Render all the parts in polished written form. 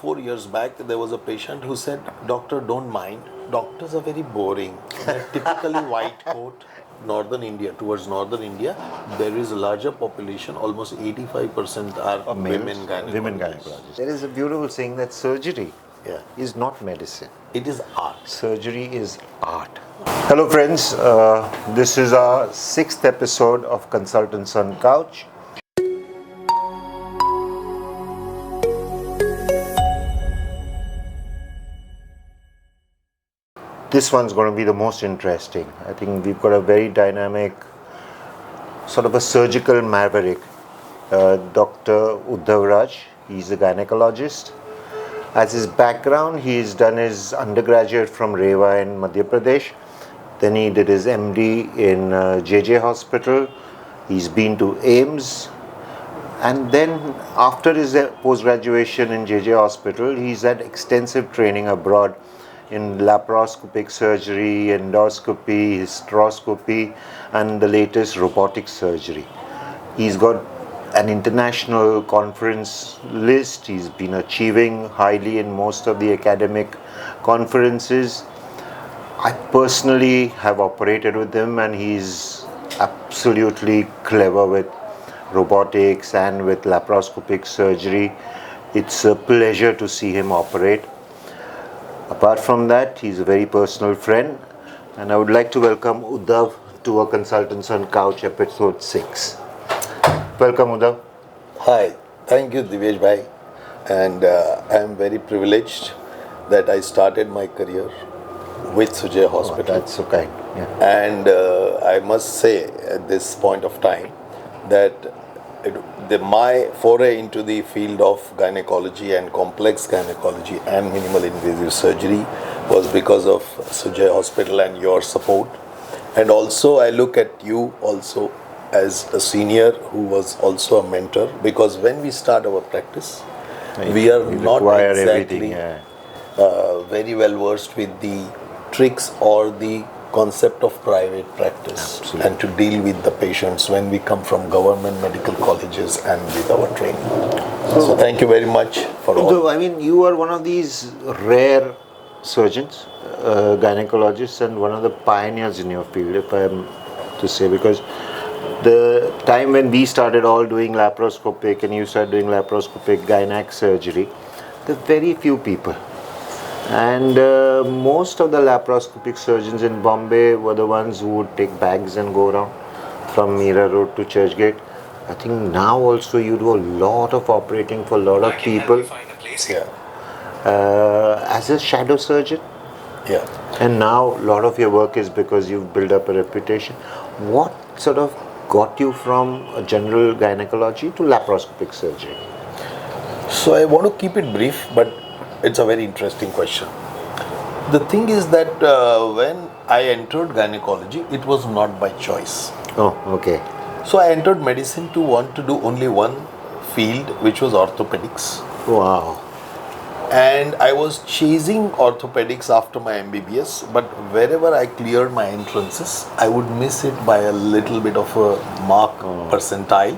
4 years back, there was a patient who said, Doctor, don't mind. Doctors are very boring. They're typically white coat, northern India, towards northern India. There is a larger population, almost 85% are women gynecologists. There is a beautiful saying that surgery is not medicine. It is art. Surgery is art. Hello friends, this is our 6th episode of Consultants on Couch. This one's going to be the most interesting. I think we've got a very dynamic, sort of a surgical maverick, Dr. Uddhavraj. He's a gynecologist. As his background, he's done his undergraduate from Rewa in Madhya Pradesh. Then he did his MD in JJ Hospital. He's been to AIMS. And then after his post-graduation in JJ Hospital, he's had extensive training abroad in laparoscopic surgery, endoscopy, hysteroscopy, and the latest robotic surgery. He's got an international conference list. He's been achieving highly in most of the academic conferences. I personally have operated with him, and he's absolutely clever with robotics and with laparoscopic surgery. It's a pleasure to see him operate. Apart from that, he's a very personal friend, and I would like to welcome Uddhav to our Consultants on Couch episode 6. Welcome, Uddhav. Hi, thank you, Divyesh bhai. And I am very privileged that I started my career with Sujay Hospital. That's so kind. Yeah. And I must say at this point of time that my foray into the field of gynecology and complex gynecology and minimal invasive surgery was because of Sujay Hospital and your support. And also I look at you also as a senior who was also a mentor, because when we start our practice, we are not exactly very well versed with the tricks or the concept of private practice. Absolutely. And to deal with the patients when we come from government medical colleges and with our training. So thank you very much for all. I mean, you are one of these rare surgeons, gynecologists, and one of the pioneers in your field, if I am to say, because the time when we started all doing laparoscopic and you started doing laparoscopic gynac surgery, there are very few people. And most of the laparoscopic surgeons in Bombay were the ones who would take bags and go around from Mira Road to Churchgate. I think now also you do a lot of operating for a lot of people. As a shadow surgeon. Yeah. And now a lot of your work is because you've built up a reputation. What sort of got you from general gynecology to laparoscopic surgery? So I want to keep it brief, but it's a very interesting question. The thing is that when I entered gynecology, it was not by choice. Oh, okay. So I entered medicine to want to do only one field, which was orthopedics. Wow. And I was chasing orthopedics after my MBBS, but wherever I cleared my entrances, I would miss it by a little bit of a mark percentile,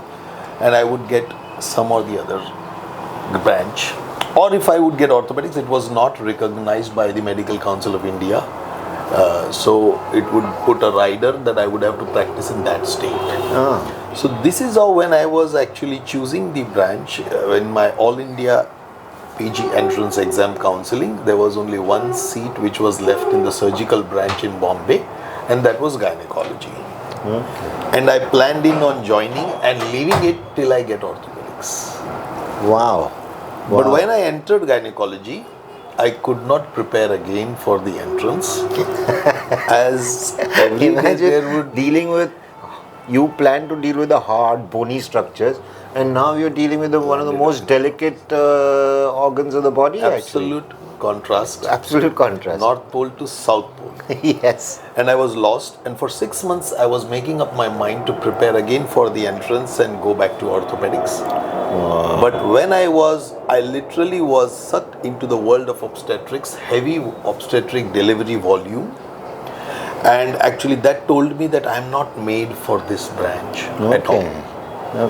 and I would get some or the other branch. Or if I would get orthopedics, it was not recognized by the Medical Council of India. So it would put a rider that I would have to practice in that state. So this is how, when I was actually choosing the branch, in my All India PG entrance exam counseling, there was only one seat which was left in the surgical branch in Bombay, and that was gynecology. And I planned in on joining and leaving it till I get orthopedics. Wow. But when I entered gynecology, I could not prepare again for the entrance. As imagine dealing with, you plan to deal with the hard, bony structures, and now you're dealing with one of the most delicate organs of the body. Absolute contrast. Absolute contrast. North Pole to South Pole. Yes. And I was lost, and for 6 months I was making up my mind to prepare again for the entrance and go back to orthopedics. Wow. But when I literally was sucked into the world of obstetrics, heavy obstetric delivery volume, and actually that told me that I am not made for this branch at all.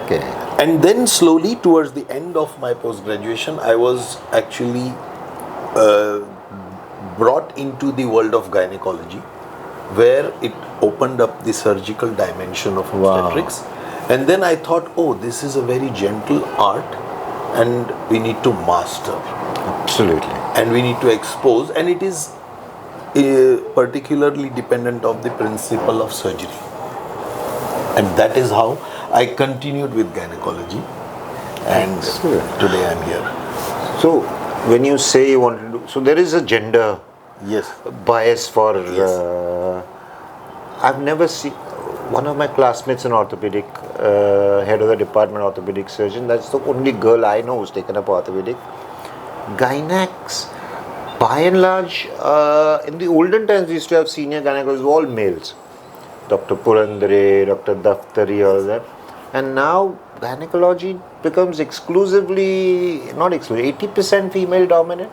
Okay. And then slowly towards the end of my post-graduation, I was actually brought into the world of gynecology, where it opened up the surgical dimension of obstetrics. And then I thought, oh, this is a very gentle art and we need to master. Absolutely. And we need to expose, and it is particularly dependent of the principle of surgery. And that is how I continued with gynecology, and today I'm here. So, when you say you want to do, so there is a gender Yes. bias for. Yes. I've never seen one of my classmates in orthopedic, head of the department, orthopedic surgeon. That's the only girl I know who's taken up orthopedic. Gynacs, by and large, in the olden times, we used to have senior gynecologists, all males. Dr. Purandare, Dr. Daftari, all that. And now gynecology becomes exclusively, not exclusively, 80% female dominant.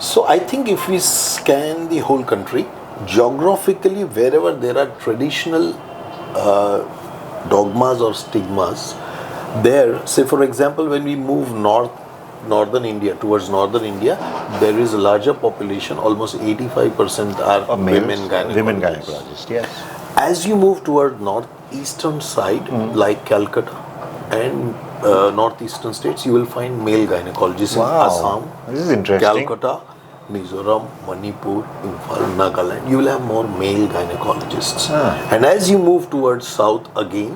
So I think if we scan the whole country, geographically, wherever there are traditional dogmas or stigmas, there, say for example, when we move northern India, towards northern India, there is a larger population, almost 85% are women gynecologists. Yes. As you move toward northeastern side, like Calcutta and northeastern states, you will find male gynecologists in Assam, This is interesting. Calcutta, Mizoram, Manipur, Imphal, Nagaland. You will have more male gynecologists. And as you move towards south again,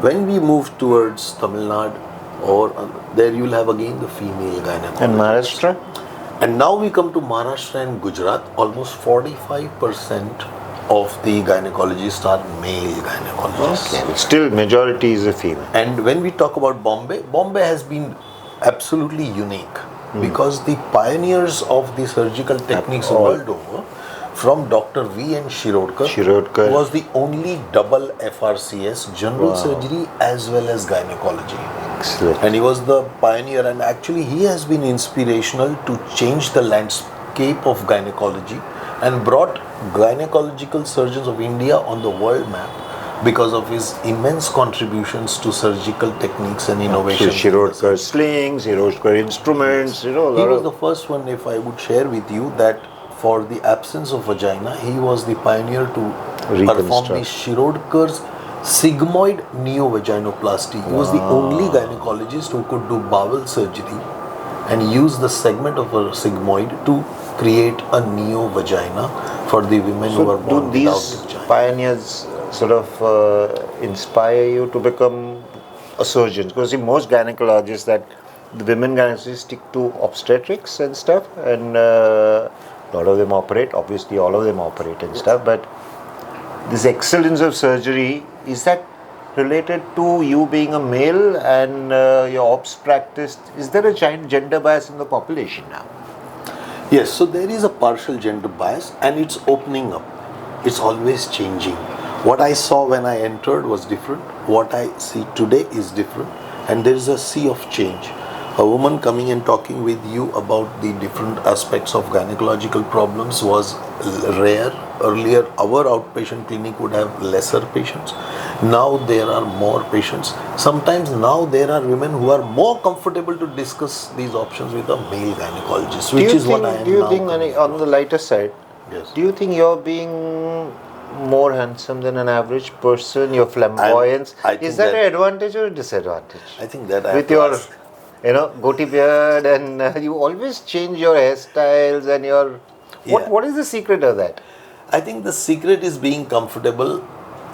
when we move towards Tamil Nadu, or there you will have again the female gynecologists. And Maharashtra? And now we come to Maharashtra and Gujarat, almost 45% of the gynecologists are male gynecologists. Okay. But still, majority is a female. And when we talk about Bombay, Bombay has been absolutely unique because the pioneers of the surgical techniques world over, from Dr. V. N. Shirodkar, was the only double FRCS, general surgery as well as gynecology. Excellent. And he was the pioneer, and actually he has been inspirational to change the landscape of gynecology and brought gynecological surgeons of India on the world map because of his immense contributions to surgical techniques and innovation. Shirodkar slings, Shirodkar instruments, He was the first one, if I would share with you, that for the absence of vagina, he was the pioneer to perform the Shirodkar's sigmoid neovaginoplasty. He was the only gynecologist who could do bowel surgery and use the segment of a sigmoid to create a neo-vagina for the women who are born do without these vagina. pioneers sort of inspire you to become a surgeon? Because see, most gynecologists, that the women gynecologists stick to obstetrics and stuff, and a lot of them operate, obviously all of them operate and stuff, but this excellence of surgery, is that related to you being a male and your ops practice? Is there a giant gender bias in the population now? Yes, so there is a partial gender bias and it's opening up. It's always changing. What I saw when I entered was different. What I see today is different. And there is a sea of change. A woman coming and talking with you about the different aspects of gynecological problems was rare. Earlier, our outpatient clinic would have lesser patients. Now there are more patients. Sometimes now there are women who are more comfortable to discuss these options with a male gynecologist, which is what I am now. Do you think, on the lighter side, Yes. do you think you're being more handsome than an average person? Your flamboyance, I think is that that- an advantage or a disadvantage? I think that I With have to your, ask. goatee beard, and you always change your hairstyles and your. What is the secret of that? I think the secret is being comfortable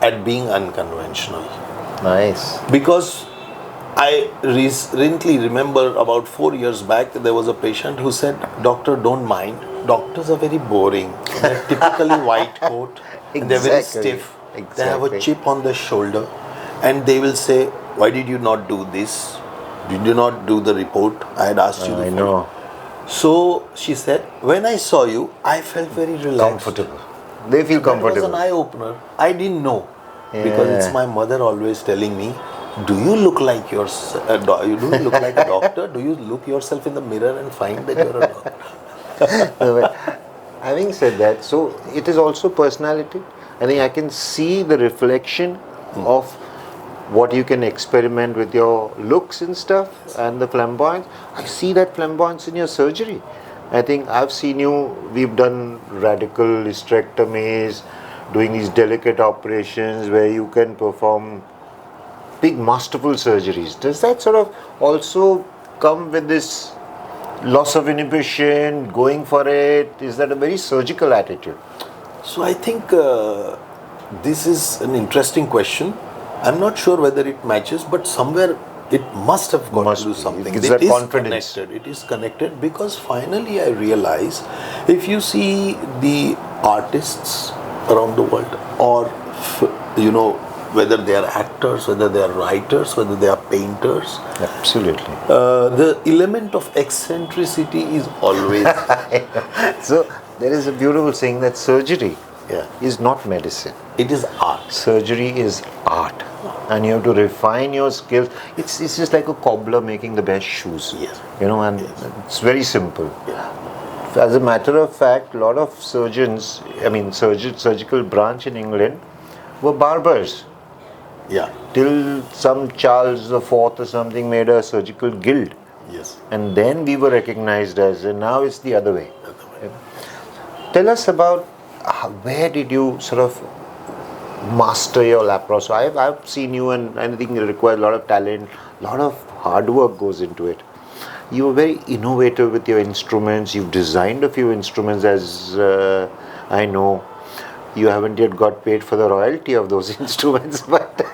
at being unconventional. Nice. Because I recently remember about 4 years back, there was a patient who said, "Doctor, don't mind. Doctors are very boring. They're typically white coat. And they're very Exactly. stiff. They have a Exactly. chip on the shoulder. And they will say, why did you not do this? Did you not do the report? I had asked you I before." know. So she said, when I saw you, I felt very relaxed. Comfortable. They feel That was comfortable. an eye-opener. I didn't know. Because it's my mother always telling me, do you look like do you look like a doctor? Do you look yourself in the mirror and find that you're a doctor? No, but having said that, so it is also personality. I think I can see the reflection of what you can experiment with your looks and stuff and the flamboyance. I see that flamboyance in your surgery. I think I've seen you, we've done radical hysterectomies, doing these delicate operations where you can perform big masterful surgeries. Does that sort of also come with this loss of inhibition, going for it? Is that a very surgical attitude? So I think this is an interesting question. I'm not sure whether it matches, but somewhere it must have got Must to do be. something. It's It that is confidence. connected. It is connected because finally I realize if you see the artists around the world, or whether they are actors, whether they are writers, whether they are painters, Absolutely. the element of eccentricity is always So there is a beautiful saying that surgery yeah. is not medicine. It is art. Surgery is art, and you have to refine your skills. It's just like a cobbler making the best shoes. Yes. And it's very simple. Yeah. As a matter of fact, a lot of surgeons, surgical branch in England were barbers. Yeah. Till some Charles IV or something made a surgical guild. Yes. And then we were recognized as, and now it's the other way. Tell us about where did you sort of master your lapros? So I've seen you, and I think it requires a lot of talent, a lot of hard work goes into it. You were very innovative with your instruments. You've designed a few instruments, as I know. You haven't yet got paid for the royalty of those instruments, but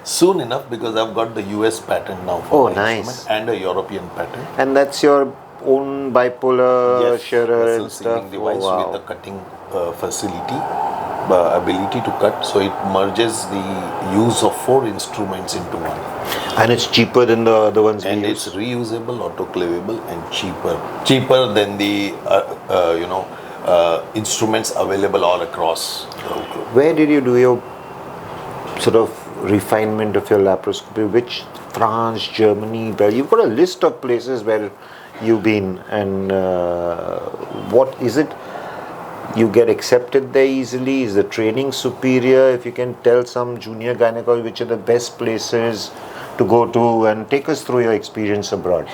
Soon enough, because I've got the US patent now for my nice. instrument and a European patent. And that's your own bipolar shearer vessel and sealing stuff. device Oh, wow. with a cutting facility, ability to cut. So it merges the use of 4 instruments into one. And it's cheaper than the other ones And we it's use. reusable, autoclavable, and cheaper than the instruments available all across the globe. Where did you do your sort of refinement of your laparoscopy? Which France, Germany, Belgium? You've got a list of places where you've been, and what is it? You get accepted there easily? Is the training superior? If you can tell some junior gynecologists which are the best places to go to, and take us through your experience abroad.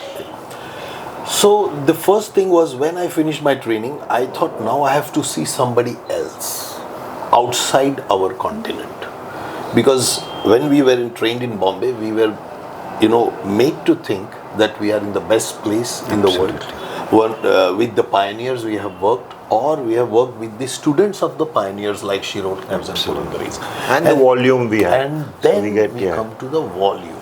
So the first thing was when I finished my training, I thought now I have to see somebody else outside our continent. Because when we were trained in Bombay, we were, made to think that we are in the best place in the world. With the pioneers we have worked, or we have worked with the students of the pioneers like Shirotkars and Purandaris. And the volume we have. And then So we come to the volume.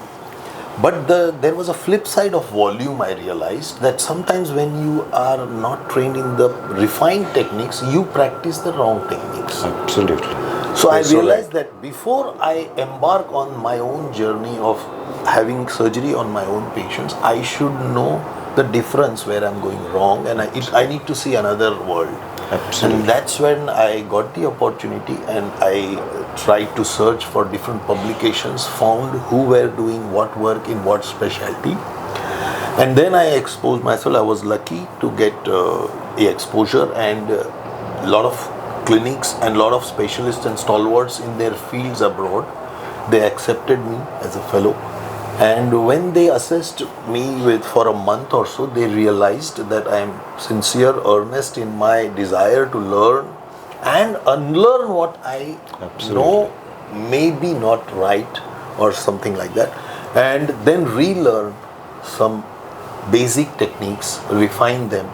But there was a flip side of volume. I realized that sometimes when you are not trained in the refined techniques, you practice the wrong techniques. Absolutely. So I That's so realized that before I embark on my own journey of having surgery on my own patients, I should know the difference where I'm going wrong, and I need to see another world. Absolutely. And that's when I got the opportunity, and I tried to search for different publications, found who were doing what work in what specialty, and then I exposed myself. I was lucky to get a exposure, and a lot of clinics and a lot of specialists and stalwarts in their fields abroad, they accepted me as a fellow. And when they assessed me for a month or so, they realized that I am sincere, earnest in my desire to learn and unlearn what I know may be not right or something like that, and then relearn some basic techniques, refine them,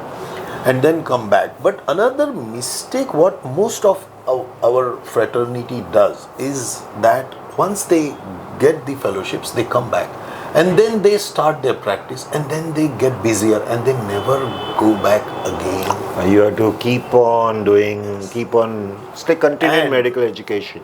and then come back. But another mistake what most of our fraternity does is that once they get the fellowships, they come back and then they start their practice, and then they get busier and they never go back again. You have to keep on doing, stay continuing And- medical education.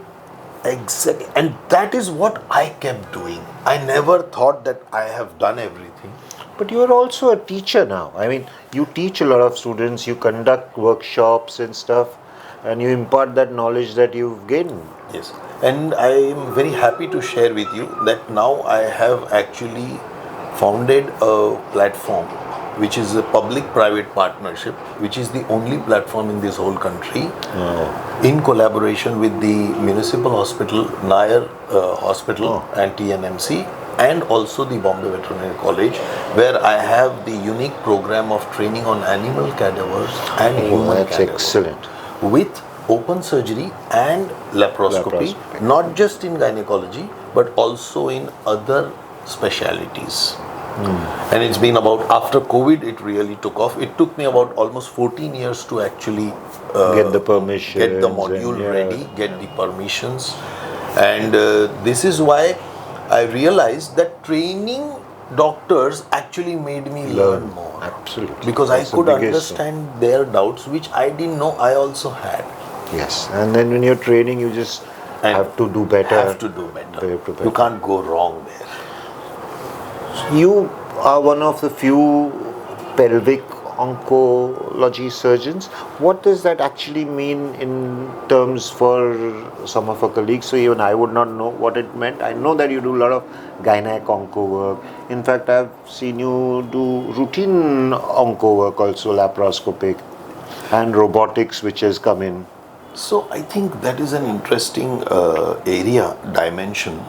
Exactly. And that is what I kept doing. I never thought that I have done everything. But you are also a teacher now. I mean, you teach a lot of students, you conduct workshops and stuff, and you impart that knowledge that you've gained. Yes. And I am very happy to share with you that now I have actually founded a platform which is a public-private partnership, which is the only platform in this whole country, in collaboration with the municipal hospital, Nair Hospital and TNMC, and also the Bombay Veterinary College, where I have the unique program of training on animal cadavers and human That's cadavers. excellent. With open surgery and laparoscopy, not just in gynecology, but also in other specialities. And it's been about, after COVID, it really took off. It took me about almost 14 years to actually Get the permission. get the module ready, get the permissions. And this is why I realized that training doctors actually made me learn more. Absolutely. Because That's I the could biggest understand their doubts, which I didn't know I also had. Yes, and then when you're training, you just And have to do better. Have to do better. You have to You can't go wrong there. You are one of the few pelvic oncology surgeons. What does that actually mean in terms for some of our colleagues? So even I would not know what it meant. I know that you do a lot of gynec onco work. In fact, I've seen you do routine onco work also, laparoscopic, and robotics, which has come in. So I think that is an interesting dimension,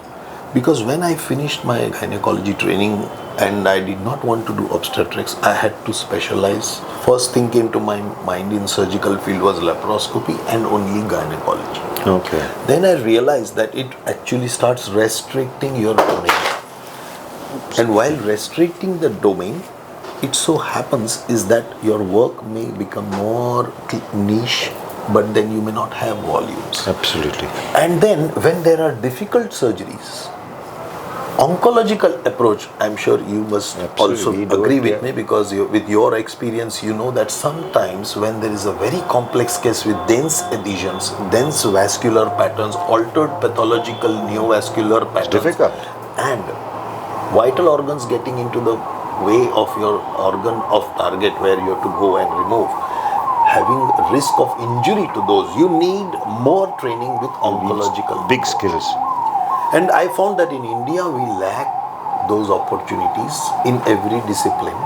because when I finished my gynecology training and I did not want to do obstetrics, I had to specialize. First thing came to my mind in surgical field was laparoscopy and only gynecology. Okay. Then I realized that it actually starts restricting your domain. And while restricting the domain, it so happens is that your work may become more niche, but then you may not have volumes. Absolutely. And then when there are difficult surgeries, oncological approach, I'm sure you must also agree with me, because with your experience, you know that sometimes when there is a very complex case with dense adhesions, dense vascular patterns, altered pathological neovascular patterns, difficult. and vital organs getting into the way of your organ of target where you have to go and remove, having risk of injury to those, you need more training with oncological. Big skills. And I found that in India we lack those opportunities in every discipline,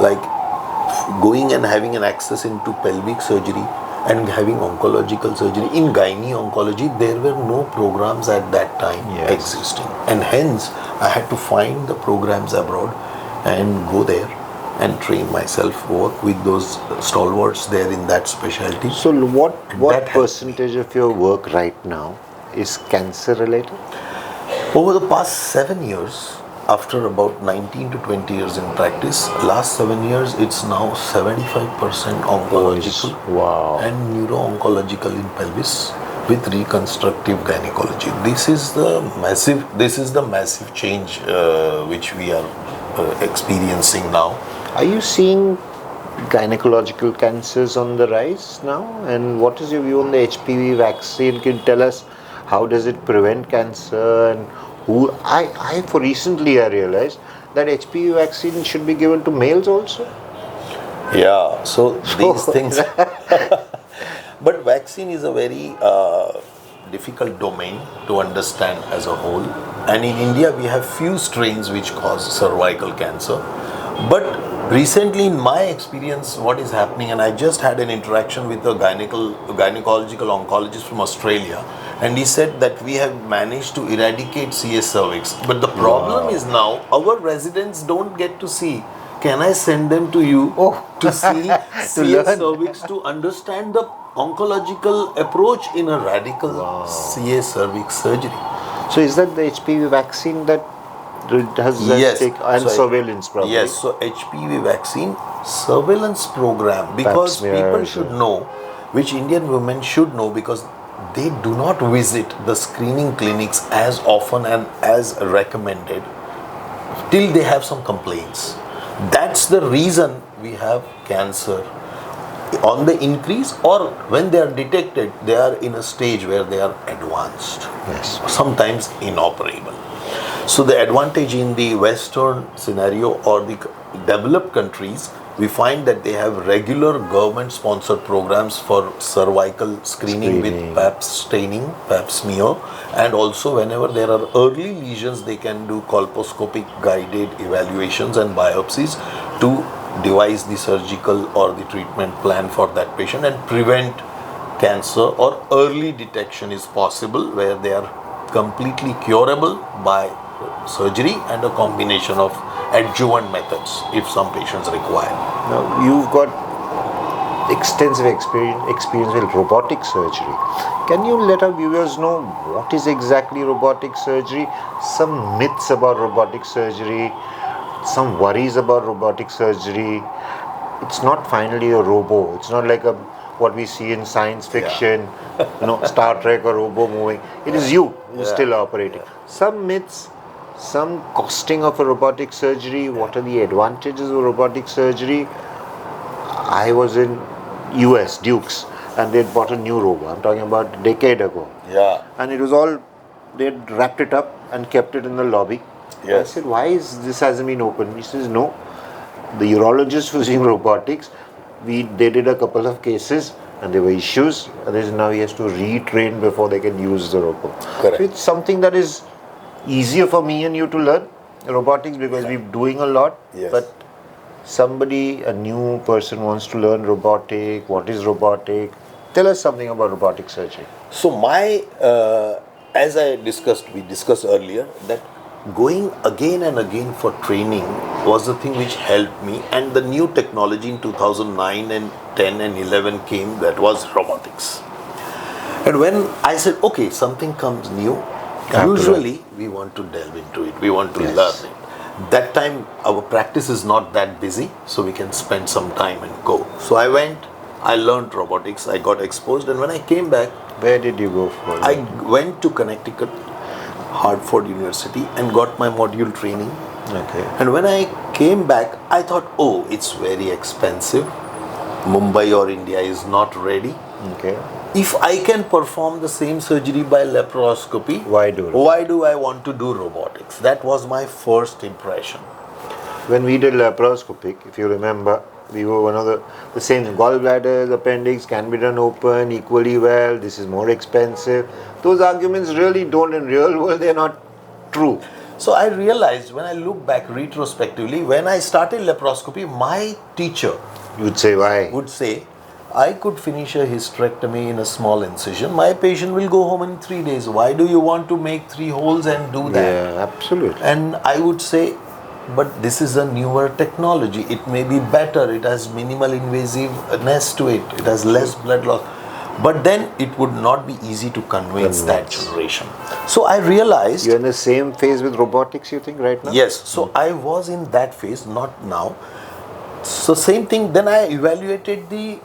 like going and having an access into pelvic surgery and having oncological surgery. In gynae oncology, there were no programs at that time existing, and hence I had to find the programs abroad and go there and train myself, work with those stalwarts there in that specialty. So what that percentage of your work right now is cancer related? Over the past 7 years, after about 19 to 20 years in practice, last 7 years it's now 75% oncological and neuro-oncological in pelvis with reconstructive gynecology. This is the massive change which we are experiencing now. Are you seeing gynecological cancers on the rise now? And what is your view on the HPV vaccine? Can you tell us how does it prevent cancer? And who? For recently I realized that HPV vaccine should be given to males also. Yeah, so these things. But vaccine is a very difficult domain to understand as a whole. And in India, we have few strains which cause cervical cancer. But recently, in my experience, what is happening, and I just had an interaction with a gynecological oncologist from Australia, and he said that we have managed to eradicate CS cervix. But the problem is now, our residents don't get to see. Can I send them to you to see CS cervix to understand the oncological approach in a radical CS cervix surgery? So is that the HPV vaccine that has surveillance probably? Yes, so HPV vaccine surveillance program, because people should know, which Indian women should know, because they do not visit the screening clinics as often and as recommended till they have some complaints. That's the reason we have cancer on the increase, or when they are detected, they are in a stage where they are advanced, sometimes inoperable. So the advantage in the Western scenario or the developed countries, we find that they have regular government-sponsored programs for cervical screening with Pap staining, Pap smear, and also whenever there are early lesions, they can do colposcopic guided evaluations and biopsies to devise the surgical or the treatment plan for that patient and prevent cancer, or early detection is possible where they are completely curable by surgery and a combination of adjuvant methods if some patients require. Now, you've got extensive experience with robotic surgery. Can you let our viewers know what is exactly robotic surgery? Some myths about robotic surgery, some worries about robotic surgery. It's not finally a robo. It's not like what we see in science fiction, Star Trek or robo moving. It is you who's still operating. Some myths, some costing of a robotic surgery. What are the advantages of robotic surgery? I was in US, Dukes, and they'd bought a new robo. I'm talking about a decade ago. Yeah. And it was all, they'd wrapped it up and kept it in the lobby. Yes. I said, why is this hasn't been opened? He says, no. The urologist was using robotics. They did a couple of cases and there were issues. And now he has to retrain before they can use the robo. Correct. So it's something that is easier for me and you to learn, robotics, because we're doing a lot. Yes. But somebody, a new person wants to learn robotic. What is robotic? Tell us something about robotic surgery. So as we discussed earlier, that going again and again for training was the thing which helped me, and the new technology in 2009 and 10 and 11 came, that was robotics. And when I said, okay, something comes new, usually we want to delve into it, we want to learn it. That time our practice is not that busy, so we can spend some time and go. So I went, I learned robotics, I got exposed, and when I came back, where did you go for? I went to Connecticut, Hartford University, and got my module training. Okay. And when I came back, I thought, oh, it's very expensive. Mumbai or India is not ready. Okay. If I can perform the same surgery by laparoscopy, Why do I want to do robotics? That was my first impression. When we did laparoscopic, if you remember, we were one of the same gallbladder, appendix can be done open equally well. This is more expensive. Those arguments really don't, in real world, they're not true. So I realized when I look back retrospectively, when I started laparoscopy, my teacher You'd say why? would say, I could finish a hysterectomy in a small incision. My patient will go home in 3 days. Why do you want to make 3 holes and do that? Yeah, absolutely. And I would say, but this is a newer technology. It may be better. It has minimal invasiveness to it. It has less blood loss. But then it would not be easy to convince that generation. So I realized... You're in the same phase with robotics, you think, right now? Yes. So I was in that phase, not now. So same thing, then I evaluated the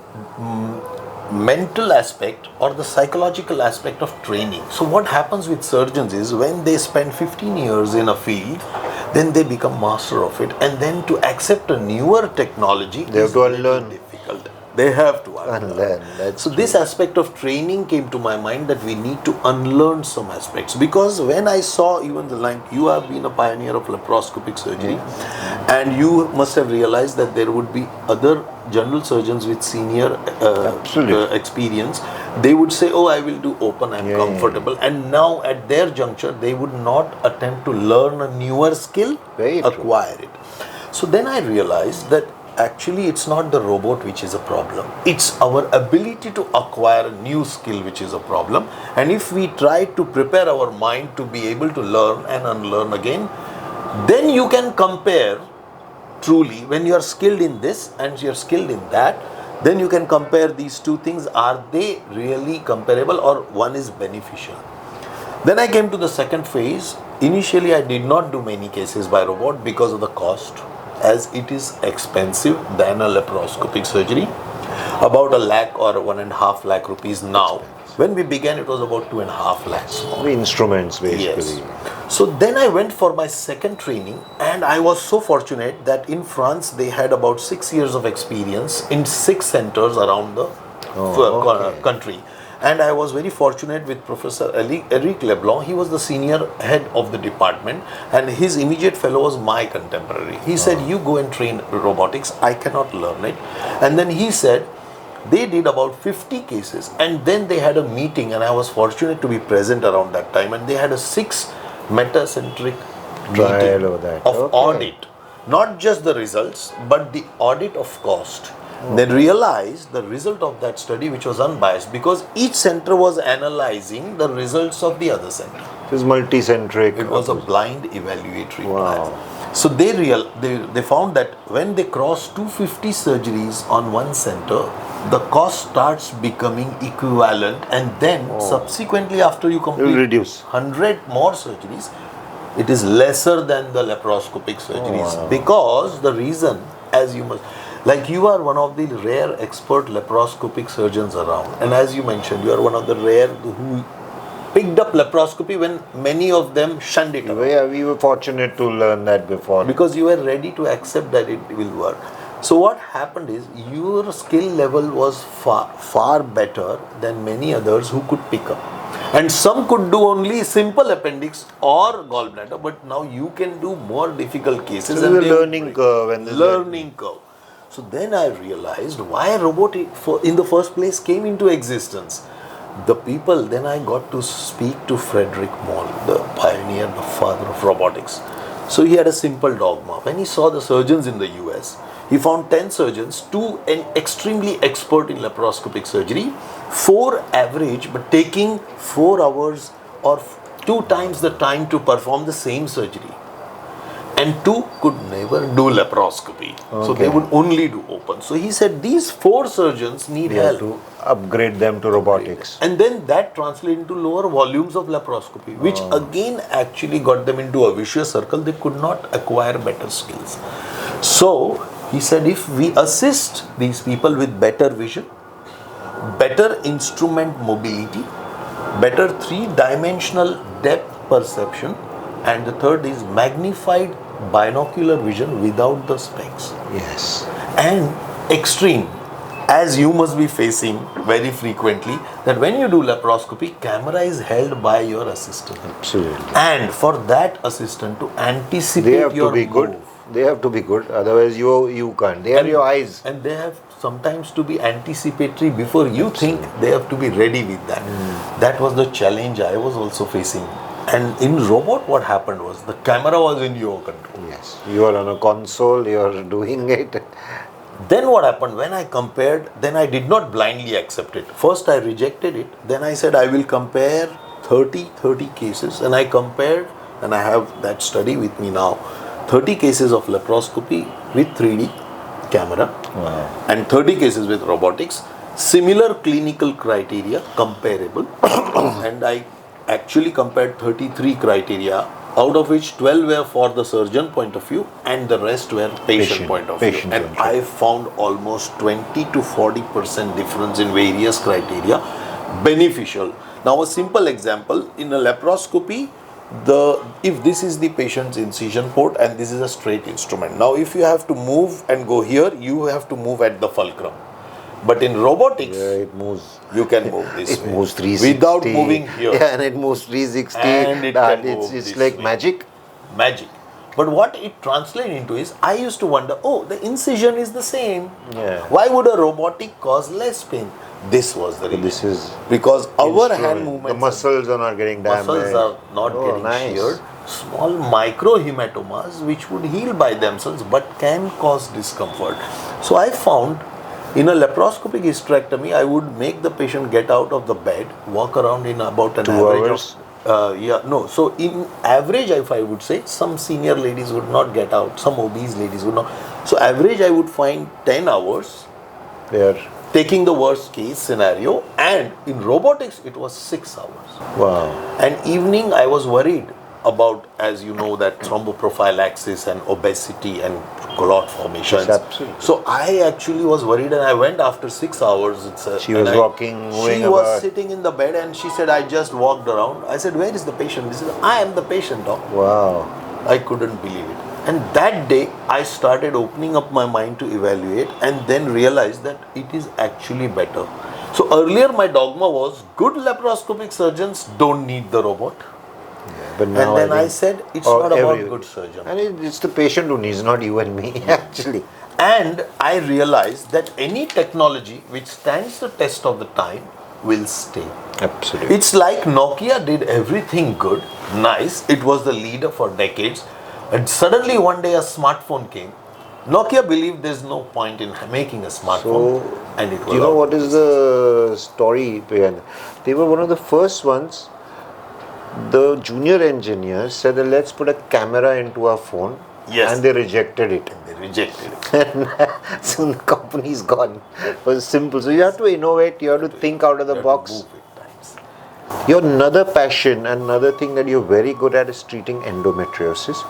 mental aspect or the psychological aspect of training. So what happens with surgeons is when they spend 15 years in a field, then they become master of it, and then to accept a newer technology They have to unlearn. difficult. They have to unlearn. That's So this aspect of training came to my mind, that we need to unlearn some aspects, because when I saw even the line, you have been a pioneer of laparoscopic surgery, and you must have realized that there would be other general surgeons with senior experience. They would say, oh, I will do open, I'm comfortable. And now at their juncture, they would not attempt to learn a newer skill, acquire it. So then I realized that actually it's not the robot which is a problem. It's our ability to acquire a new skill which is a problem. And if we try to prepare our mind to be able to learn and unlearn again, then you can compare truly when you are skilled in this and you're skilled in that, then you can compare these two things. Are they really comparable, or one is beneficial? Then I came to the second phase. Initially, I did not do many cases by robot because of the cost, as it is expensive than a laparoscopic surgery, about 1 lakh or 1.5 lakh rupees now. When we began, it was about 2.5 lakhs. the instruments, basically. Yes. So then I went for my second training, and I was so fortunate that in France they had about 6 years of experience in 6 centers around the country. And I was very fortunate with Professor Eric Leblanc. He was the senior head of the department, and his immediate fellow was my contemporary. He said, you go and train robotics, I cannot learn it. And then he said, they did about 50 cases, and then they had a meeting, and I was fortunate to be present around that time, and they had a 6 metacentric Trial meeting of that. of audit. not just the results, but the audit of cost. They realized the result of that study, which was unbiased, because each center was analyzing the results of the other center. It is multi-centric. It was a blind evaluatory Wow. plan. So they found that when they cross 250 surgeries on one center, the cost starts becoming equivalent, and then subsequently after you complete reduce. 100 more surgeries, it is lesser than the laparoscopic surgeries, because the reason, as you must, like you are one of the rare expert laparoscopic surgeons around, and as you mentioned, you are one of the rare who picked up laparoscopy when many of them shunned it away. Yeah, we were fortunate to learn that before. Because you were ready to accept that it will work. So what happened is your skill level was far better than many others who could pick up. And some could do only simple appendix or gallbladder, but now you can do more difficult cases. So there's a learning curve. And learning curve. So then I realized why robotic in the first place came into existence. The people, then I got to speak to Frederick Moll, the pioneer, the father of robotics. So he had a simple dogma. When he saw the surgeons in the US, he found 10 surgeons, 2 extremely expert in laparoscopic surgery, 4 average but taking 4 hours or 2 times the time to perform the same surgery. And 2 could never do laparoscopy. So they would only do open. So he said these 4 surgeons need help. to upgrade them to robotics. And then that translated into lower volumes of laparoscopy, which again actually got them into a vicious circle. They could not acquire better skills. So he said if we assist these people with better vision, better instrument mobility, better 3-dimensional depth perception, and the third is magnified binocular vision without the specs. Yes. And extreme, as you must be facing very frequently, that when you do laparoscopy, camera is held by your assistant. Absolutely. And for that assistant to anticipate They have your to be move, good. They have to be good. Otherwise, you can't. They are your eyes. and they have sometimes to be anticipatory before you think. They have to be ready with that. That was the challenge I was also facing. And in robot, what happened was the camera was in your control. Yes. You are on a console. You are doing it. Then what happened when I compared, then I did not blindly accept it. First I rejected it. Then I said I will compare 30 cases, and I compared, and I have that study with me now, 30 cases of laparoscopy with 3D camera and 30 cases with robotics, similar clinical criteria, comparable. And I actually compared 33 criteria, out of which 12 were for the surgeon point of view and the rest were patient point of view. And I found almost 20 to 40% difference in various criteria beneficial. Now a simple example, in a laparoscopy, if this is the patient's incision port and this is a straight instrument. Now if you have to move and go here, you have to move at the fulcrum. But in robotics, it moves. You can move this It way. moves 360. Without moving here. Yeah, and it moves 360. And it can move it's this like way. magic. Magic. But what it translates into is, I used to wonder, the incision is the same. Yeah. Why would a robotic cause less pain? This was the reason. This is because our hand instrument. movements, The muscles are not getting damaged. muscles are not getting nice. sheared. Small microhematomas which would heal by themselves but can cause discomfort. So I found in a laparoscopic hysterectomy, I would make the patient get out of the bed, walk around in about an 2 average hours? of So in average, if I would say, some senior ladies would not get out, some obese ladies would not. So average, I would find 10 hours. There. Taking the worst case scenario, and in robotics it was 6 hours. Wow. And evening I was worried about, as you know, that thromboprophylaxis and obesity and clot formations. Yes, absolutely. So I actually was worried, and I went after 6 hours. She was walking, moving She was about. sitting in the bed and she said, I just walked around. I said, where is the patient? She said, I am the patient, doc. Wow. I couldn't believe it. And that day, I started opening up my mind to evaluate, and then realized that it is actually better. So earlier my dogma was, good laparoscopic surgeons don't need the robot. But now And then I think- said, it's not about every- good surgeon. And it's the patient who needs, not you and me, actually. And I realized that any technology which stands the test of the time will stay. Absolutely. It's like Nokia did everything good, nice, it was the leader for decades. And suddenly one day a smartphone came. Nokia believed there's no point in making a smartphone, and it was. Do you know what is the story behind it? They were one of the first ones. The junior engineers said that let's put a camera into our phone, Yes. and they rejected it. They rejected it. And soon the company's gone. It was simple. So you have to innovate, you have to think out of the box. Move with times. Your another passion, another thing that you're very good at is treating endometriosis.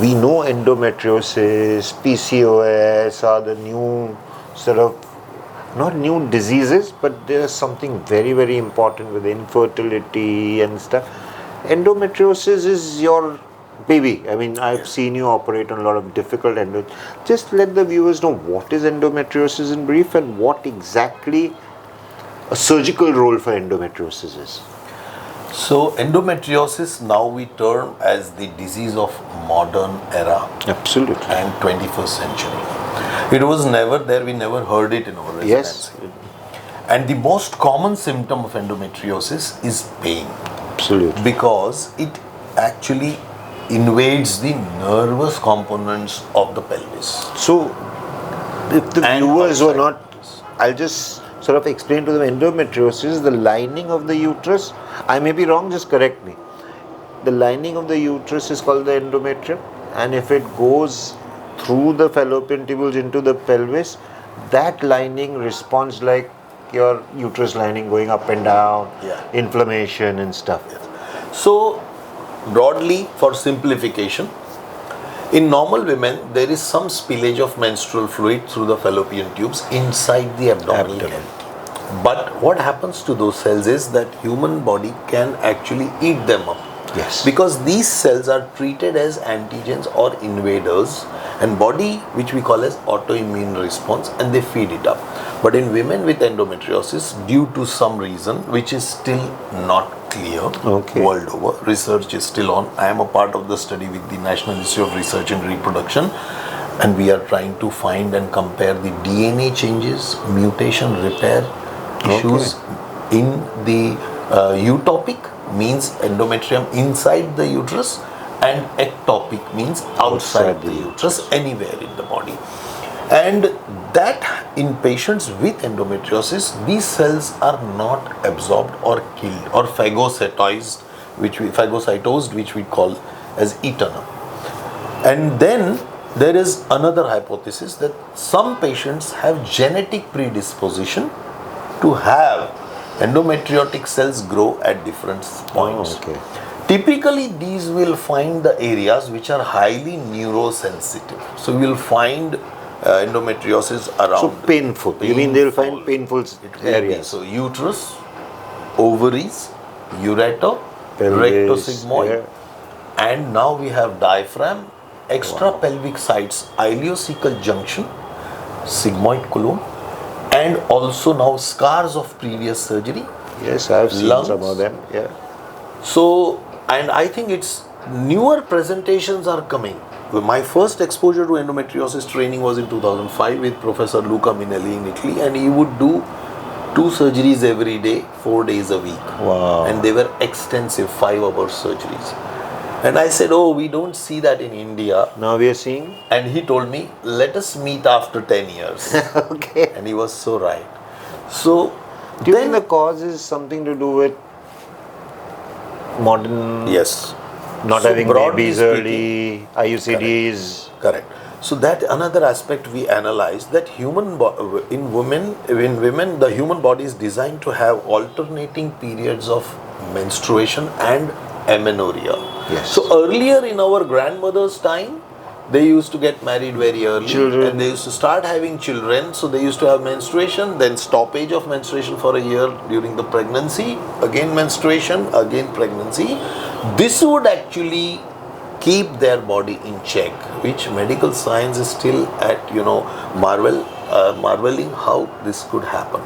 We know endometriosis, PCOS are the new sort of, not new diseases, but there's something very, very important with infertility and stuff. Endometriosis is your baby. I mean, I've seen you operate on a lot of difficult Just let the viewers know what is endometriosis in brief and what exactly a surgical role for endometriosis is. So endometriosis now we term as the disease of modern era Absolutely. and 21st century. It was never there, we never heard it in our residency. Yes. And the most common symptom of endometriosis is pain, Absolutely. because it actually invades the nervous components of the pelvis. So, if the And viewers were outside not, I'll just sort of explain to them endometriosis, the lining of the uterus. I may be wrong, just correct me. The lining of the uterus is called the endometrium, and if it goes through the fallopian tubules into the pelvis, that lining responds like your uterus lining going up and down, inflammation and stuff. So, broadly, for simplification, in normal women, there is some spillage of menstrual fluid through the fallopian tubes inside the abdominal cavity. But what happens to those cells is that human body can actually eat them up. Yes. Because these cells are treated as antigens or invaders, and body, which we call as autoimmune response, and they feed it up. But in women with endometriosis, due to some reason which is still not clear world over, research is still on. I am a part of the study with the National Institute of Research and Reproduction, and we are trying to find and compare the DNA changes, mutation repair issues in the utopic, means endometrium inside the uterus, and ectopic means outside the uterus, anywhere in the body. And that in patients with endometriosis, these cells are not absorbed or killed or phagocytosed, which we call as eaten up. And then there is another hypothesis that some patients have genetic predisposition to have endometriotic cells grow at different points. Typically, these will find the areas which are highly neurosensitive. So, you will find endometriosis around. So painful. You mean they will find painful areas? So uterus, ovaries, ureter, Pelvis, rectosigmoid, and now we have diaphragm, extra pelvic sites, ileocecal junction, sigmoid colon, and also now scars of previous surgery. Yes, I have seen lungs. Some of them. Yeah. So, and I think it's newer presentations are coming. My first exposure to endometriosis training was in 2005 with Professor Luca Minelli in Italy, and he would do 2 surgeries every day, 4 days a week. Wow. And they were extensive 5-hour surgeries. And I said, oh, we don't see that in India. Now we are seeing? And he told me, let us meet after 10 years. Okay. And he was so right. So, do you think the cause is something to do with modern... Yes. Not having babies early, IUCDs. Correct. So that another aspect we analyze, that in women, the human body is designed to have alternating periods of menstruation and amenorrhea. Yes. So earlier in our grandmother's time, they used to get married very early, and they used to start having children. So they used to have menstruation, then stoppage of menstruation for a year during the pregnancy, again menstruation, again pregnancy. This would actually keep their body in check, which medical science is still at, marveling how this could happen.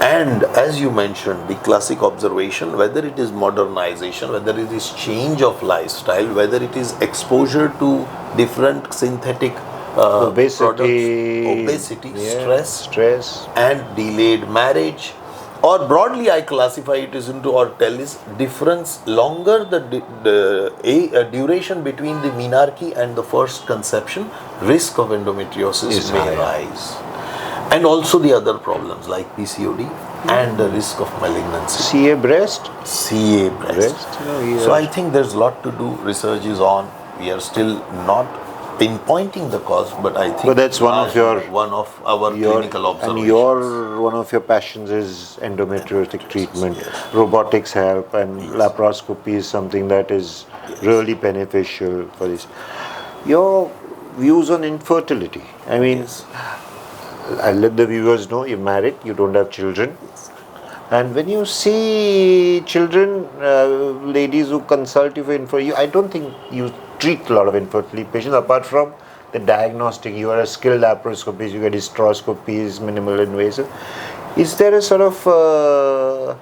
And as you mentioned, the classic observation, whether it is modernization, whether it is change of lifestyle, whether it is exposure to different synthetic obesity, products, obesity, stress, stress, and delayed marriage, or broadly I classify it as into, or tell is difference longer the duration between the menarche and the first conception, risk of endometriosis Is may higher. rise, and also the other problems like PCOD and the risk of malignancy. CA breast? CA breast. So I think there's a lot to do. Research is on. We are still not pinpointing the cause, but I think But that's one of our clinical observations. and your one of your passions is endometriotic treatment. Yes. Robotics help, and laparoscopy is something that is really beneficial for this. Your views on infertility. I mean, I'll let the viewers know you're married, you don't have children. And when you see children, ladies who consult you for infertility, I don't think you treat a lot of infertility patients apart from the diagnostic. You are a skilled laparoscopist, you get hysteroscopies, minimal invasive. Is there a sort of,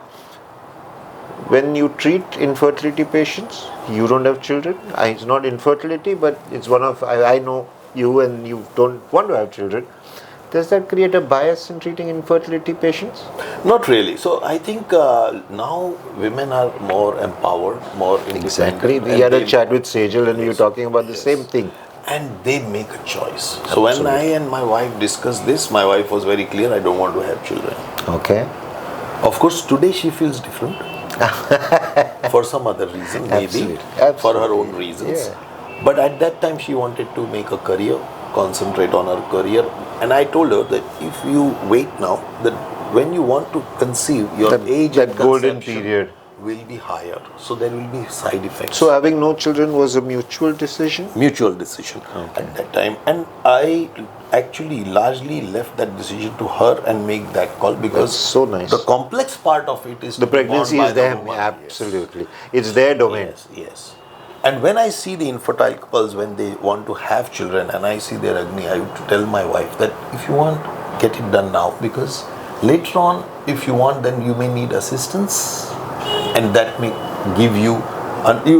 when you treat infertility patients, you don't have children? It's not infertility, but it's one of, I know you and you don't want to have children. Does that create a bias in treating infertility patients? Not really. So I think now women are more empowered, more independent. Exactly. We had a chat with Sejal and we were talking about the same thing. And they make a choice. So when I and my wife discussed this, my wife was very clear, I don't want to have children. Okay. Of course, today she feels different. For some other reason, maybe. Absolutely. For her own reasons. Yeah. But at that time, she wanted to make a career, concentrate on her career. And I told her that if you wait now, that when you want to conceive, your age that at golden conception period will be higher. So there will be side effects. So having no children was a mutual decision? Mutual decision at that time. And I actually largely left that decision to her and make that call because That's so nice. The complex part of it is The to be born pregnancy by is the there, woman. absolutely. It's their domain. Yes. And when I see the infertile couples when they want to have children and I see their agony, I would tell my wife that if you want, get it done now, because later on, if you want, then you may need assistance, and that may give you,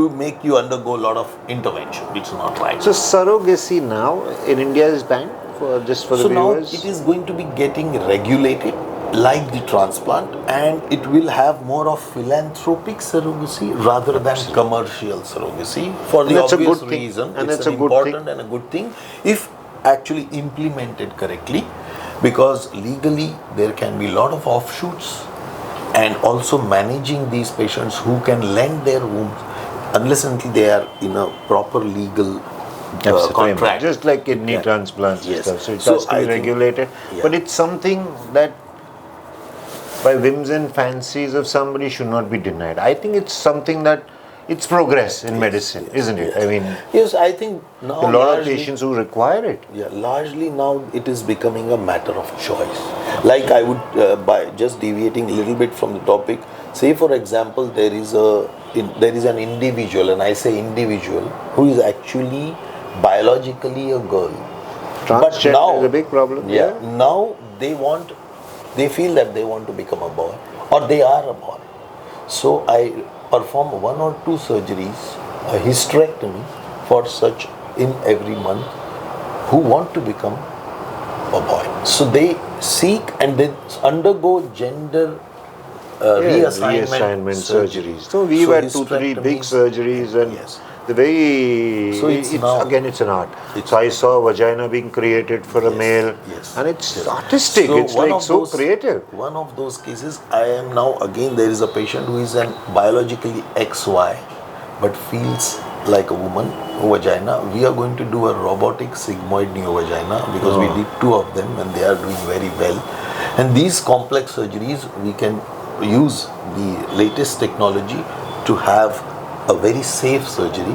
make you undergo a lot of intervention, which is not right. So surrogacy now in India is banned for just for the So now viewers? it is going to be getting regulated like the transplant, and it will have more of philanthropic surrogacy rather than commercial surrogacy for the that's a obvious good thing. reason. And it's that's an a good important thing. and a good thing if actually implemented correctly, because legally there can be a lot of offshoots, and also managing these patients who can lend their wombs unless until they are in a proper legal contract. Just like kidney transplants and Yes. stuff. So it So has to I be think- regulated. Yeah. But it's something that by whims and fancies of somebody should not be denied. I think it's something that it's progress in medicine, isn't it? I mean, Yes, I think now a lot of largely- patients who require it. Yeah, largely now it is becoming a matter of choice. Like I would, by just deviating a little bit from the topic, say for example, there is an individual, and I say individual, who is actually biologically a girl. Transgender is a big problem. Now they feel that they want to become a boy, or they are a boy. So I perform 1 or 2 surgeries, a hysterectomy for such in every month who want to become a boy. So they seek and they undergo gender reassignment surgeries. So we've had 2-3 big surgeries, and Yes. the very So it's now- again it's an art. So I saw a vagina being created for a male, and it's artistic. It's one like of so those- creative. One of those cases, I am now again, there is a patient who is an biologically XY but feels like a woman vagina. We are going to do a robotic sigmoid neovagina because we did 2 of them and they are doing very well. And these complex surgeries, we can use the latest technology to have a very safe surgery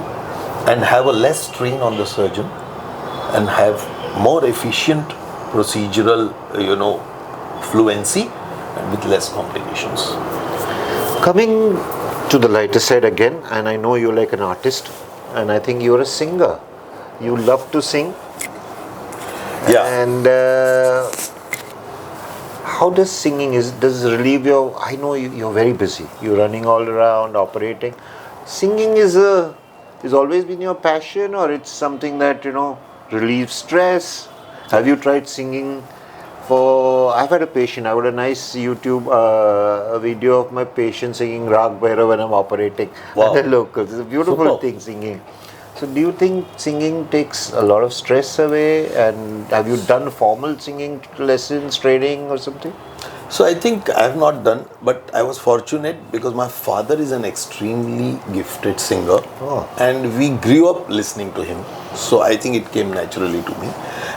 and have a less strain on the surgeon and have more efficient procedural, fluency and with less complications. Coming to the lighter side again, and I know you're like an artist, and I think you're a singer. You love to sing. Yeah. And how does singing does it relieve your? I know you're very busy. You're running all around, operating. Singing is always been your passion, or it's something that relieves stress. Have you tried singing I've had a patient. I got a nice YouTube video of my patient singing Rag Bhairav when I'm operating Wow. at the locals. It's a beautiful Superb. thing, singing. So, do you think singing takes a lot of stress away? And have you done formal singing lessons, training, or something? So I think I have not done, but I was fortunate because my father is an extremely gifted singer, and we grew up listening to him. So I think it came naturally to me.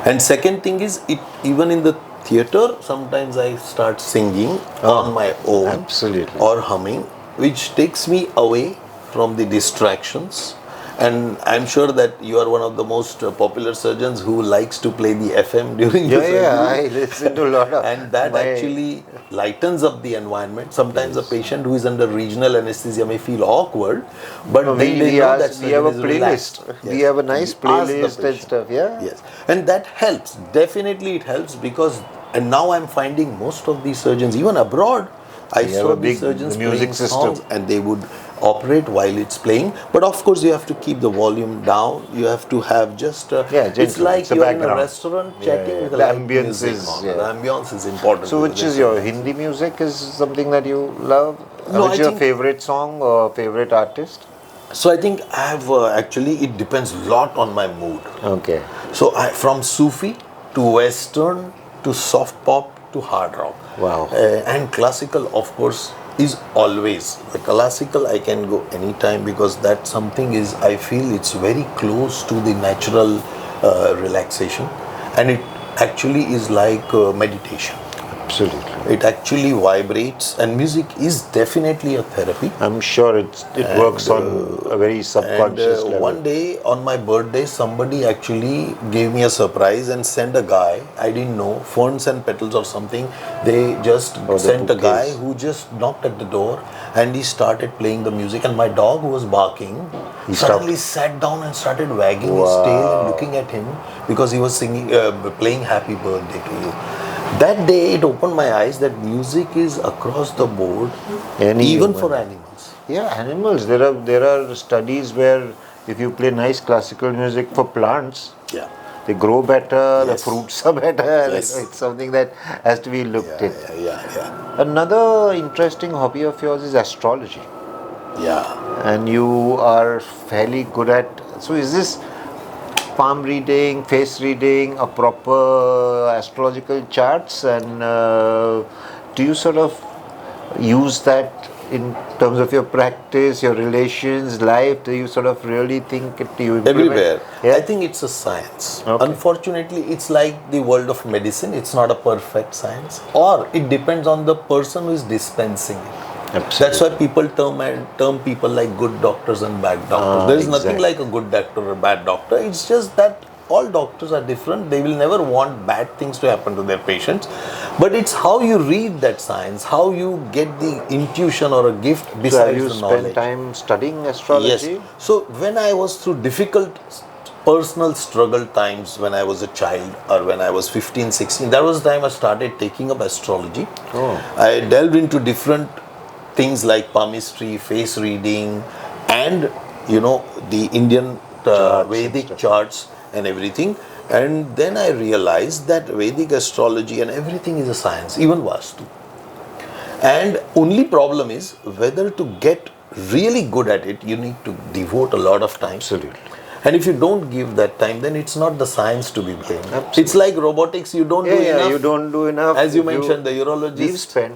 And second thing is, it even in the theater, sometimes I start singing on my own, Absolutely. or humming, which takes me away from the distractions. And I'm sure that you are one of the most popular surgeons who likes to play the FM during the surgery. I listen to a lot of. And that actually lightens up the environment. Sometimes a patient who is under regional anesthesia may feel awkward, but then they know that we have a surgeon is relaxed. playlist. Yes. We have a nice We ask the playlist and patient. stuff. Yeah. Yes, and that helps. Definitely, it helps because, and now I'm finding most of these surgeons, even abroad, I We have saw a these big surgeons music playing system. songs, and they would operate while it's playing. But of course, you have to keep the volume down. You have to have just. It's gentle. like It's a you're in a background. restaurant chatting with The light ambience music is, on. yeah. The ambience is important. So, which is your Hindi music? Is something that you love? No, Which I is your think- favorite song or favorite artist? So I think I have actually. It depends a lot on my mood. Okay. So from Sufi to Western to soft pop to hard rock. Wow. And classical, of course, is always. The classical I can go anytime because that something is, I feel it's very close to the natural relaxation, and it actually is like meditation. Absolutely. It actually vibrates, and music is definitely a therapy. I'm sure it works on a very subconscious level. One day on my birthday, somebody actually gave me a surprise and sent a guy, I didn't know, ferns and petals or something. They just sent a guy bouquets. who just knocked at the door and he started playing the music. And my dog, who was barking, suddenly sat down and started wagging his tail and looking at him because he was singing, playing Happy Birthday to You. That day it opened my eyes that music is across the board, even for animals. Yeah, animals. There are studies where if you play nice classical music for plants, Yeah. they grow better, the Yes. fruits are better. Yes. It's something that has to be looked at. Yeah. Another interesting hobby of yours is astrology. Yeah. And you are fairly good at. So, is this palm reading, face reading, a proper astrological charts, and do you sort of use that in terms of your practice, your relations, life? Do you sort of really think it you implement? Everywhere. Yeah? I think it's a science. Okay. Unfortunately, it's like the world of medicine. It's not a perfect science. Or it depends on the person who is dispensing it. Absolutely. That's why people term people like good doctors and bad doctors. There is nothing exactly. like a good doctor or a bad doctor. It's just that all doctors are different. They will never want bad things to happen to their patients. But it's how you read that science, how you get the intuition or a gift So, besides have you the spent knowledge. time studying astrology? Yes. So when I was through difficult personal struggle times when I was a child or when I was 15, 16, that was the time I started taking up astrology. I delved into different things like palmistry, face reading, and the Indian Vedic charts and everything. And then I realized that Vedic astrology and everything is a science, even Vastu. And only problem is whether to get really good at it, you need to devote a lot of time. Absolutely. And if you don't give that time, then it's not the science to be blamed. It's like robotics, you don't do enough. You don't do enough. As you If mentioned, the urologist.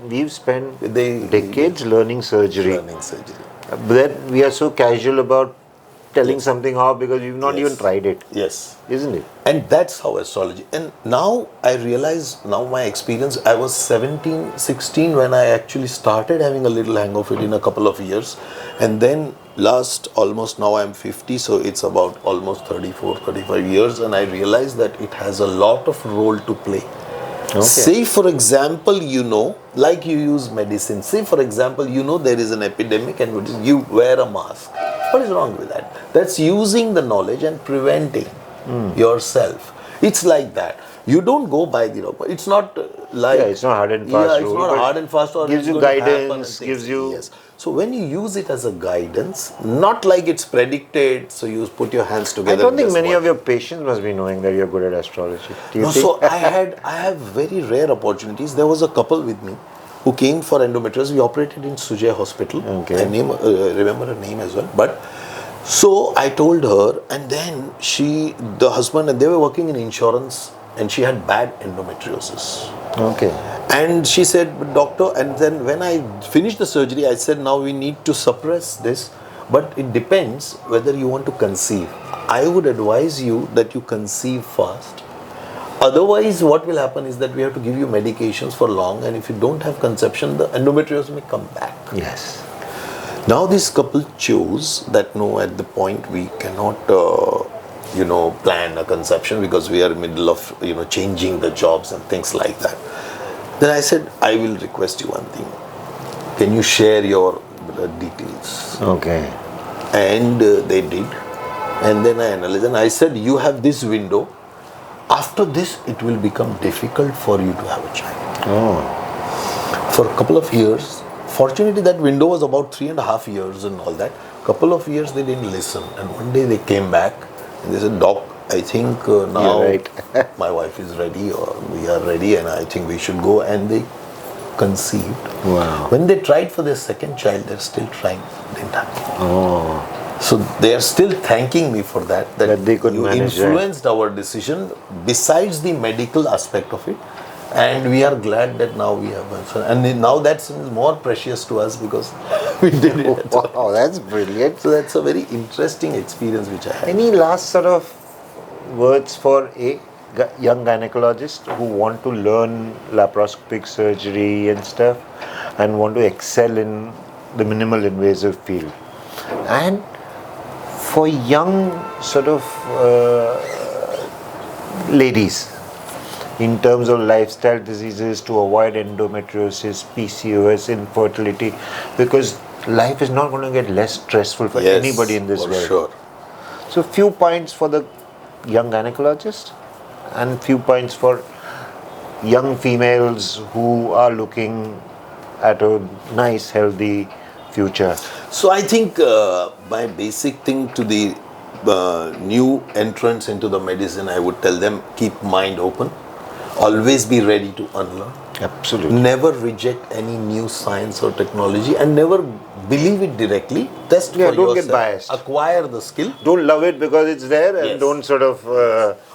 We've spent They- decades learning surgery. Learning surgery. But then we are so casual about telling something off because we've not even tried it, Yes. isn't it? And that's how astrology. And now I realize, now my experience, I was 17, 16 when I actually started having a little hang of it in a couple of years. And then last almost, now I'm 50, so it's about almost 34, 35 years. And I realized that it has a lot of role to play. Say for example, like you use medicine. Say for example, there is an epidemic and you wear a mask. What is wrong with that? That's using the knowledge and preventing yourself. It's like that. You don't go by the rope. It's not like... Yeah, it's not hard and fast it's rule, not but hard and fast or gives it's you going to happen and guidance, things. gives you... Yes. So when you use it as a guidance, not like it's predicted, so you put your hands together. I don't think just many watch. of your patients must be knowing that you're good at astrology. Do you No, think? so I have very rare opportunities. There was a couple with me who came for endometriosis. We operated in Sujay hospital. Okay. I remember her name as well. But so I told her, and then the husband, and they were working in insurance, and she had bad endometriosis. Okay. And she said, "But doctor," and then when I finished the surgery, I said, "Now we need to suppress this, but it depends whether you want to conceive. I would advise you that you conceive fast. Otherwise, what will happen is that we have to give you medications for long, and if you don't have conception, the endometriosis may come back." Yes. Now this couple chose that no, at the point we cannot, plan a conception because we are in the middle of, changing the jobs and things like that. Then I said, "I will request you one thing. Can you share your details?" Okay. And they did. And then I analyzed and I said, "You have this window. After this, it will become difficult for you to have a child." Oh. For a couple of years, fortunately that window was about 3.5 years and all that. Couple of years they didn't listen, and one day they came back and they said, "Doc, I think now You're right. my wife is ready, or we are ready, and I think we should go." And they conceived. Wow. When they tried for their second child, they're still trying. Didn't happen. Oh. So they are still thanking me for that. That they could you manage that. influenced our decision besides the medical aspect of it. And we are glad that now we have one son. And now that's more precious to us because we did it. Wow, that's brilliant. So that's a very interesting experience which I had. Any last sort of words for a young gynecologist who want to learn laparoscopic surgery and stuff and want to excel in the minimal invasive field? And for young sort of ladies, in terms of lifestyle diseases, to avoid endometriosis, PCOS, infertility, because life is not going to get less stressful for anybody in this world. Sure. So few points for the young gynecologist and few points for young females who are looking at a nice, healthy future. So I think my basic thing to the new entrants into the medicine, I would tell them, keep mind open. Always be ready to unlearn. Absolutely. Never reject any new science or technology, and never believe it directly. Test for don't yourself. get biased. Acquire the skill. Don't love it because it's there, and Yes. don't sort of...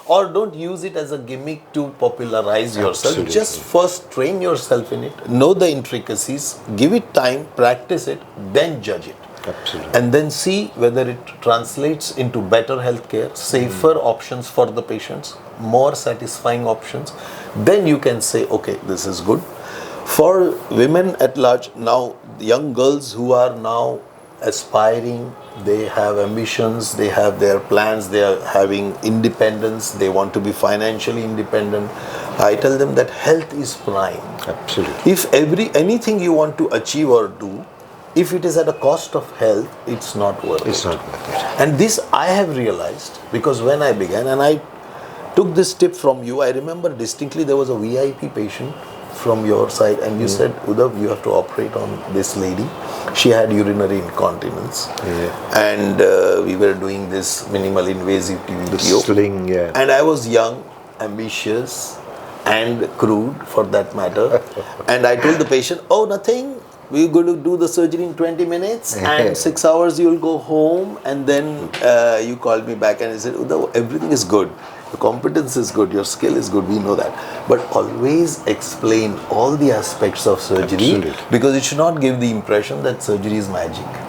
Or don't use it as a gimmick to popularize yourself. Absolutely. Just first train yourself in it. Know the intricacies. Give it time. Practice it. Then judge it. Absolutely. And then see whether it translates into better healthcare, safer options for the patients, more satisfying options. Then you can say, okay, this is good. For women at large, now young girls who are now aspiring, they have ambitions, they have their plans, they are having independence, they want to be financially independent. I tell them that health is prime. Absolutely. If anything you want to achieve or do, if it is at a cost of health, it's not worth it. It's not worth it. And this I have realized because when I began, and I took this tip from you, I remember distinctly there was a VIP patient from your side, and you said, "Uddhav, you have to operate on this lady. She had urinary incontinence." Yeah. And we were doing this minimal invasive The TVTO. sling, yeah. And I was young, ambitious, and crude for that matter. And I told the patient, "Oh, nothing. We're going to do the surgery in 20 minutes and 6 hours you'll go home." And then you called me back and I said, "Uddhav, everything is good. Your competence is good. Your skill is good. We know that. But always explain all the aspects of surgery." Absolutely. Because it should not give the impression that surgery is magic.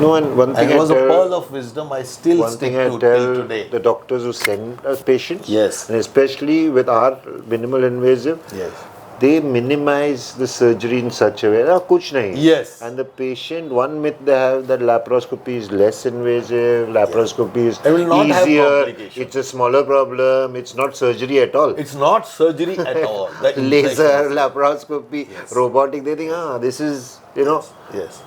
No, and one thing And it was I a tell, pearl of wisdom I still one stick thing I to tell till today. the doctors who send us patients, Yes. and especially with our minimal invasive, Yes. they minimize the surgery in such a way. Kuch nahi. Yes. And the patient, one myth they have that laparoscopy is less invasive, laparoscopy is It will not have easier, complications. it's a smaller problem, it's not surgery at all. It's not surgery at all. The Laser, injection. laparoscopy, robotic, they think, this is, Yes.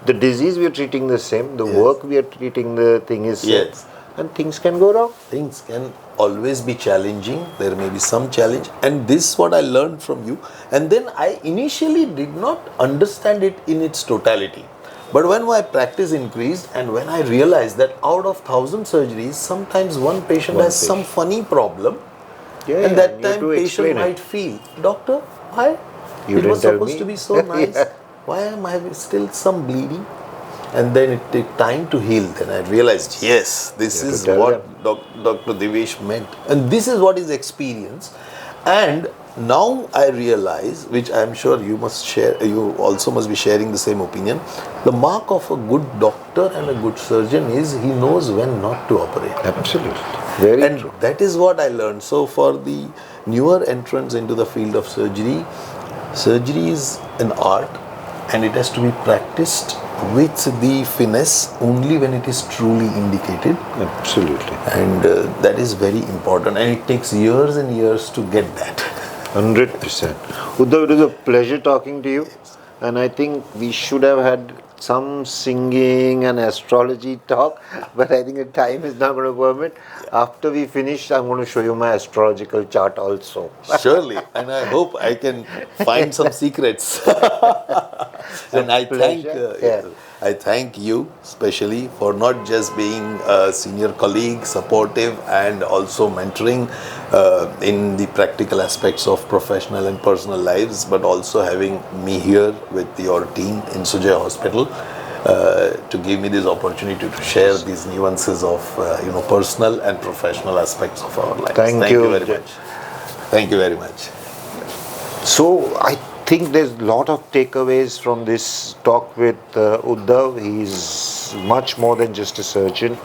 the disease we are treating the same, the work we are treating the thing is same. Yes. And things can go wrong. Things can always be challenging. There may be some challenge. And this is what I learned from you. And then I initially did not understand it in its totality. But when my practice increased and when I realized that out of 1,000 surgeries, sometimes one patient has some funny problem, Yeah, and that you have time to patient explain might it. feel, doctor, why? You It was didn't tell supposed me. to be so nice. Why am I still some bleeding? And then it took time to heal. Then I realized, yes, this You have to is tell what them. Dr. Divyesh meant. And this is what is experience. And now I realize, which I am sure you must share, you also must be sharing the same opinion. The mark of a good doctor and a good surgeon is he knows when not to operate. Absolutely. Very And true. that is what I learned. So for the newer entrants into the field of surgery, surgery is an art and it has to be practiced with the finesse only when it is truly indicated. Absolutely. And that is very important, and it takes years and years to get that. 100%. Uddhav, it was a pleasure talking to you. And I think we should have had some singing and astrology talk, but I think the time is not going to permit. After we finish, I'm going to show you my astrological chart also. Surely, and I hope I can find some secrets. And Pleasure. Yeah. I thank you especially for not just being a senior colleague, supportive, and also mentoring in the practical aspects of professional and personal lives, but also having me here with your team in Sujay Hospital. To give me this opportunity to share these nuances of personal and professional aspects of our lives. Thank you. Very much. Thank you very much. So I think there's a lot of takeaways from this talk with Uddhav. He's much more than just a surgeon.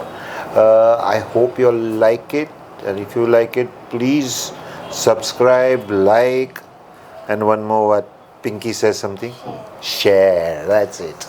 I hope you'll like it, and if you like it, please subscribe, like, and one more, what Pinky says something, share. That's it.